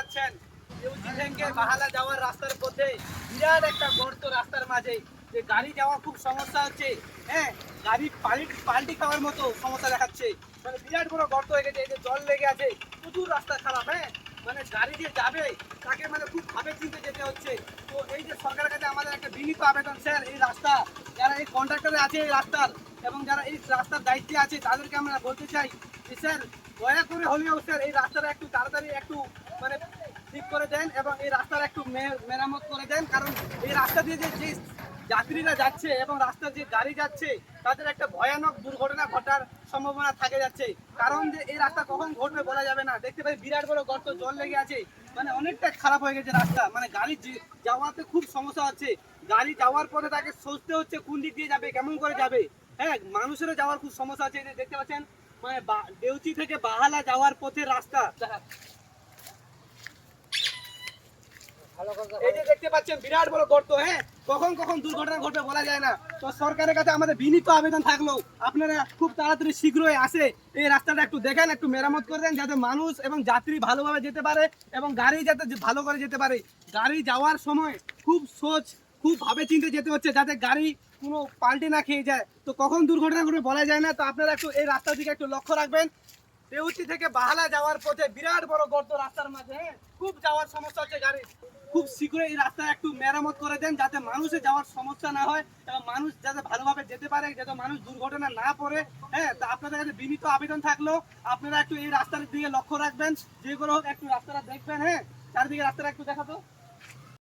পাচ্ছেন ইউজি থেকে বাহালা যাওয়ার রাস্তার পথে বিরাট একটা গর্ত রাস্তার মাঝে, যে গাড়ি যাওয়া খুব সমস্যা হচ্ছে। হ্যাঁ, গাড়ি পাল্টি খাওয়ার মতো সমস্যা দেখাচ্ছে। মানে বিরাট বড় গর্ত হয়ে গেছে, এই যে জল লেগে আছে, প্রচুর রাস্তা খারাপ। হ্যাঁ, মানে গাড়ি যে যাবে তাকে মানে খুব ভাবে চিন্তে যেতে হচ্ছে। তো এই যে সরকারের কাছে আমাদের একটা বিনীত আবেদন, স্যার এই রাস্তা যারা এই কন্ট্রাক্টরে আছে এই রাস্তার এবং যারা এই রাস্তার দায়িত্বে আছে তাদেরকে আমরা বলতে চাই যে স্যার দয়া করে হলেও স্যার এই রাস্তাটা একটু তাড়াতাড়ি একটু মানে ঠিক করে দেন এবং এই রাস্তার একটু মেরামত করে দেন। কারণ এই রাস্তা দিয়ে যে যাত্রীরা যাচ্ছে এবং রাস্তার যে গাড়ি যাচ্ছে তাদের একটা ভয়ানক দুর্ঘটনা ঘটার সম্ভাবনা থাকে যাচ্ছে। কারণ যে এই রাস্তা কখন ঘটবে বলা যাবে না। দেখতে পাই বিরাট বড় গর্ত, জল লেগে আছে, মানে অনেকটা খারাপ হয়ে গেছে রাস্তা। মানে গাড়ি যাওয়াতে খুব সমস্যা হচ্ছে। গাড়ি যাওয়ার পরে তাকে সোচতে হচ্ছে কোন দিক দিয়ে যাবে, কেমন করে যাবে। হ্যাঁ, মানুষেরও যাওয়ার খুব সমস্যা হচ্ছে। এই যে দেখতে পাচ্ছেন মানে দেউচি থেকে বাহালা যাওয়ার পথে রাস্তা, এই যে দেখতে পাচ্ছেন বিরাট বড় গর্ত। হ্যাঁ, কখন কখন দুর্ঘটনা ঘটবে বলা যায় না। তো সরকারের কাছে আমাদের বিনীত আবেদন থাকলো আপনারা খুব তাড়াতাড়ি শীঘ্রই আসে এই রাস্তাটা একটু দেখেন, একটু মেরামত করে দেন, যাতে মানুষ এবং যাত্রী ভালোভাবে যেতে পারে এবং গাড়ি যাতে ভালো করে যেতে পারে। গাড়ি যাওয়ার সময় খুব ভাবে চিন্তে যেতে হচ্ছে, যাতে গাড়ি কোনো পাল্টে না খেয়ে যায়। তো কখন দুর্ঘটনা ঘটবে বলা যায় না। তো আপনারা একটু এই রাস্তার দিকে একটু লক্ষ্য রাখবেন। দেউচি থেকে বাহালা যাওয়ার পথে বিরাট বড় গর্ত রাস্তার মাঝে। হ্যাঁ, খুব যাওয়ার সমস্যা হচ্ছে গাড়ি। খুব শীঘ্রই এই রাস্তা একটু মেরামত করে দেন, যাতে মানুষের যাওয়ার সমস্যা না হয় এবং মানুষ যাতে ভালোভাবে যেতে পারে, যাতে মানুষ দুর্ঘটনা না পড়ে। হ্যাঁ, তা আপনাদের কাছে বিনীত আবেদন থাকলো আপনারা একটু এই রাস্তার দিকে লক্ষ্য রাখবেন, যে করে হোক একটু রাস্তাটা দেখবেন। হ্যাঁ, চারদিকে রাস্তাটা একটু দেখাতো।